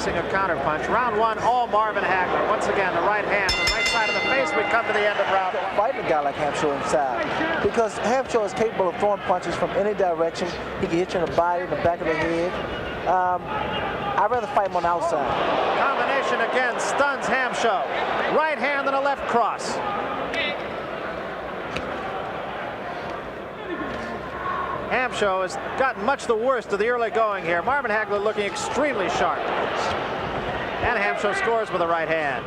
facing a counterpunch. Round one, all Marvin Hagler. Once again, the right hand, the right side of the face. We come to the end of round one. Fighting a guy like Hampshire inside, because Hampshire is capable of throwing punches from any direction. He can hit you in the body, in the back of the head. I'd rather fight him on the outside. Combination again stuns Hampshire. Right hand and a left cross. Hampshire has gotten much the worst of the early going here. Marvin Hagler looking extremely sharp. And Hampshire scores with a right hand.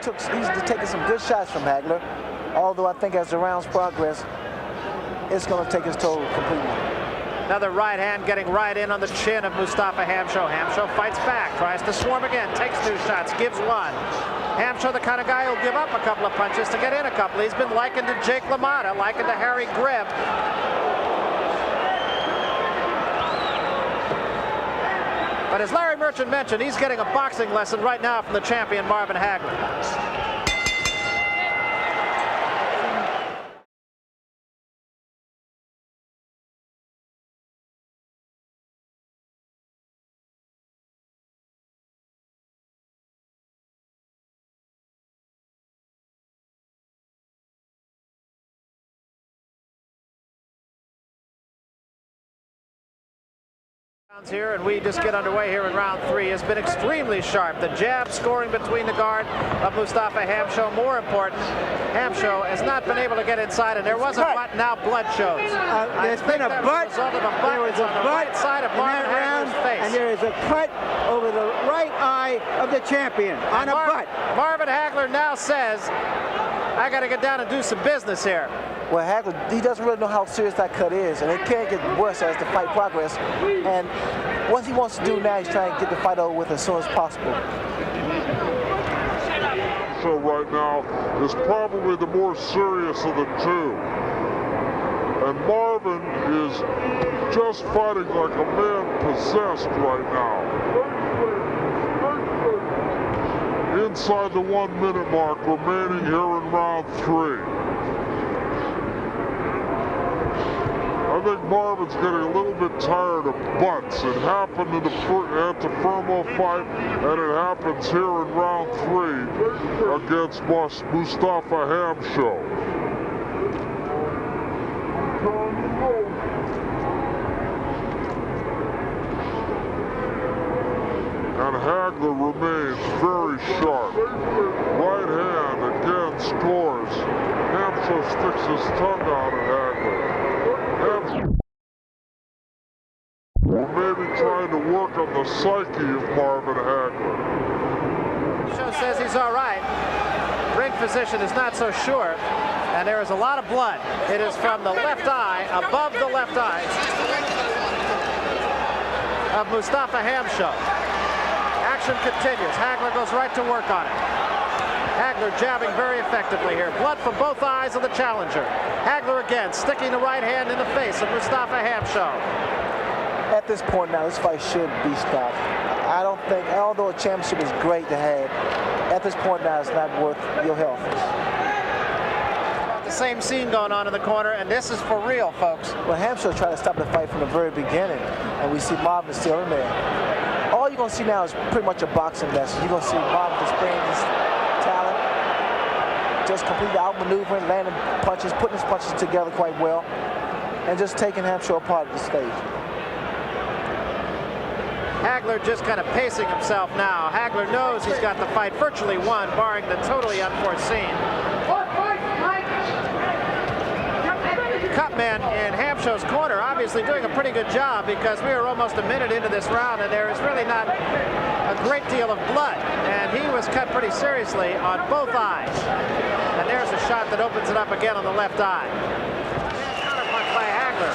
He's taking some good shots from Hagler, although I think as the rounds progress, it's going to take his toll completely. Another right hand getting right in on the chin of Mustafa Hampshire. Hampshire fights back, tries to swarm again, takes two shots, gives one. Hampshire, the kind of guy who'll give up a couple of punches to get in a couple. He's been likened to Jake LaMotta, likened to Harry Greb. But as Larry Merchant mentioned, he's getting a boxing lesson right now from the champion Marvin Hagler. Here, and we just get underway here in round three. Has been extremely sharp. The jab scoring between the guard of Mustafa Hampshire. More important, Hampshire has not been able to get inside, and there was a butt. Now blood shows. There's been a butt. There was a butt on the right side of Marvin Hagler's face, and there is a cut over the right eye of the champion on a butt. Marvin Hagler now says, "I got to get down and do some business here." Well, Hagler, he doesn't really know how serious that cut is, and it can't get worse as the fight progresses. And what he wants to do now is try and get the fight over with as soon as possible. So right now is probably the more serious of the two. And Marvin is just fighting like a man possessed right now. Inside the 1 minute mark remaining here in round three. I think Marvin's getting a little bit tired of butts. It happened at the Fermo fight, and it happens here in round three against Mustafa Hampshire. And Hagler remains very sharp. Right hand again scores. Hampshire sticks his tongue out at Hagler. Maybe trying to work on the psyche of Marvin Hagler. Hampshire says he's all right. Ring physician is not so sure. And there is a lot of blood. It is from the left eye, above the left eye of Mustafa Hampshire. Action continues. Hagler goes right to work on it. Hagler jabbing very effectively here. Blood from both eyes of the challenger. Hagler again sticking the right hand in the face of Mustafa Hampshire. At this point now, this fight should be stopped. I don't think, although a championship is great to have, at this point now it's not worth your health. The same scene going on in the corner, and this is for real, folks. Well, Hampshire tried to stop the fight from the very beginning, and we see Marvin still in there. All you're going to see now is pretty much a boxing lesson. You're going to see Marvin displaying his talent, just completely outmaneuvering, landing punches, putting his punches together quite well, and just taking Hampshire apart at the stage. Hagler just kind of pacing himself now. Hagler knows he's got the fight virtually won, barring the totally unforeseen. Cut man in Hampshire's corner obviously doing a pretty good job, because we are almost a minute into this round and there is really not a great deal of blood. And he was cut pretty seriously on both eyes. And there's a shot that opens it up again on the left eye. Counterpunch by Hagler.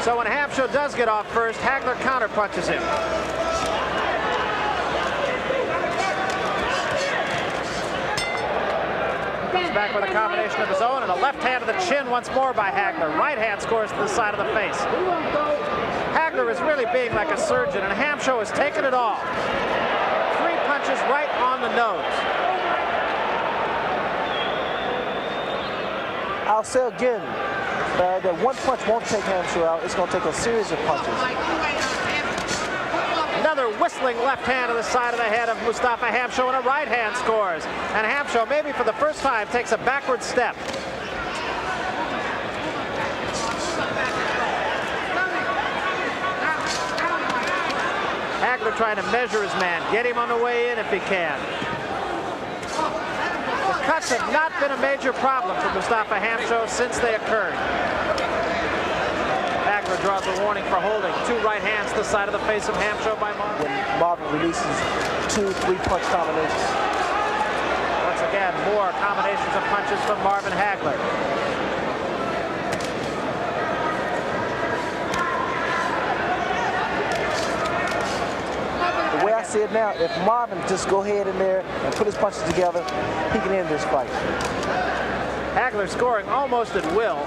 So when Hampshire does get off first, Hagler counterpunches him. Comes back with a combination of his own and a left hand to the chin once more by Hagler. Right hand scores to the side of the face. Hagler is really being like a surgeon, and Hamsho has taken it all. 3 punches right on the nose. I'll say again that one punch won't take Hamsho out. It's going to take a series of punches. Another whistling left hand to the side of the head of Mustafa Hamsho, and a right hand scores. And Hamsho, maybe for the first time, takes a backward step. Hagler trying to measure his man, get him on the way in if he can. The cuts have not been a major problem for Mustafa Hamsho since they occurred. Hagler draws a warning for holding. 2 right hands to the side of the face of Hamsho by Marvin. When Marvin releases 2 3-punch combinations. Once again, more combinations of punches from Marvin Hagler. The way I see it now, if Marvin just go ahead in there and put his punches together, he can end this fight. Hagler scoring almost at will.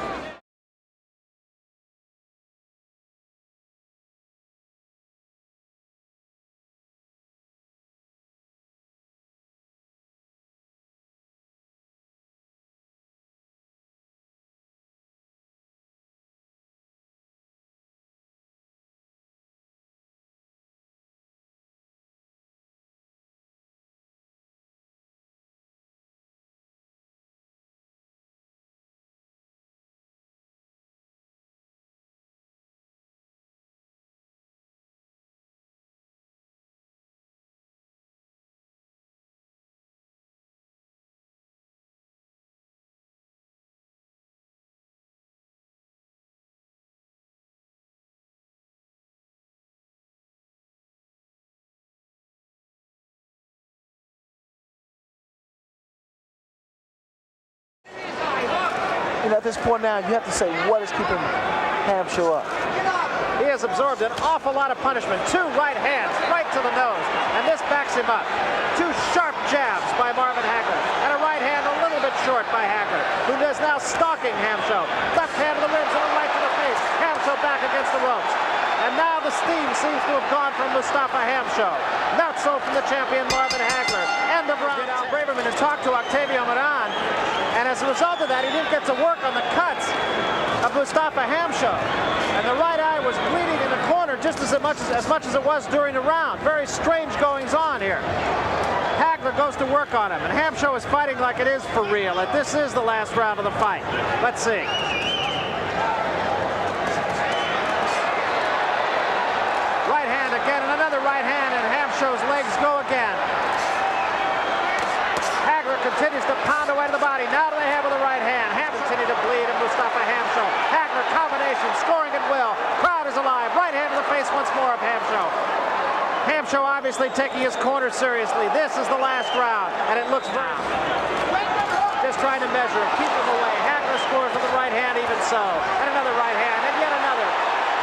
You know, at this point now, you have to say, what is keeping Hamsho up? He has absorbed an awful lot of punishment. 2 right hands right to the nose, and this backs him up. 2 sharp jabs by Marvin Hagler, and a right hand a little bit short by Hagler, who is now stalking Hamsho. Left hand to the ribs and a right to the face. Hamsho back against the ropes. And now the steam seems to have gone from Mustafa Hamsho. Not so from the champion Marvin Hagler. End of round. Braverman had talked to Octavio Moran, and as a result of that, he didn't get to work on the cuts of Mustafa Hamsho. And the right eye was bleeding in the corner just as much as it was during the round. Very strange goings on here. Hagler goes to work on him, and Hamsho is fighting like it is for real. And this is the last round of the fight. Let's see. Right hand again, and another right hand, and Hamsho's legs go again. Hagler continues to pound away to the body. Now to the head with the right hand. Hamsho continues to bleed, and Mustafa Hamsho. Hagler combination, scoring at will. Crowd is alive. Right hand to the face once more of Hamsho. Hamsho obviously taking his corner seriously. This is the last round, and it looks round. Just trying to measure it, keep him away. Hagler scores with the right hand even so. And another right hand, and yet another.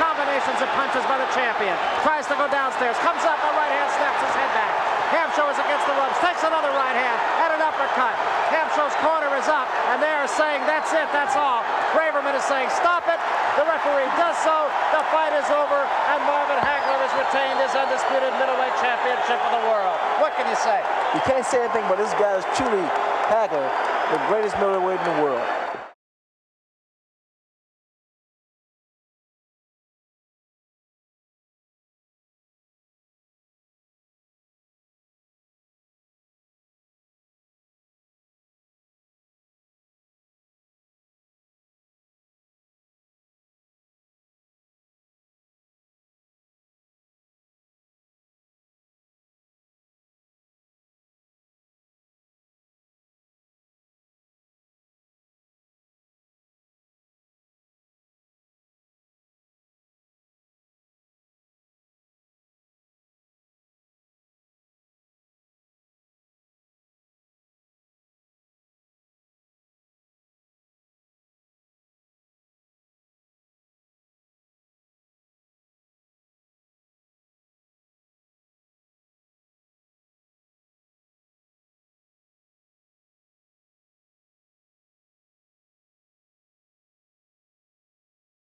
Combinations of punches by the champion. Tries to go downstairs, comes up, a right hand snaps his head back. Hamsho is against the ropes, takes another right hand, and an uppercut. Hamsho's corner is up, and they are saying, that's it, that's all. Braverman is saying, stop it. The referee does so. The fight is over, and Marvin Hagler has retained his undisputed middleweight championship of the world. What can you say? You can't say anything, but this guy is truly, Hagler, the greatest middleweight in the world.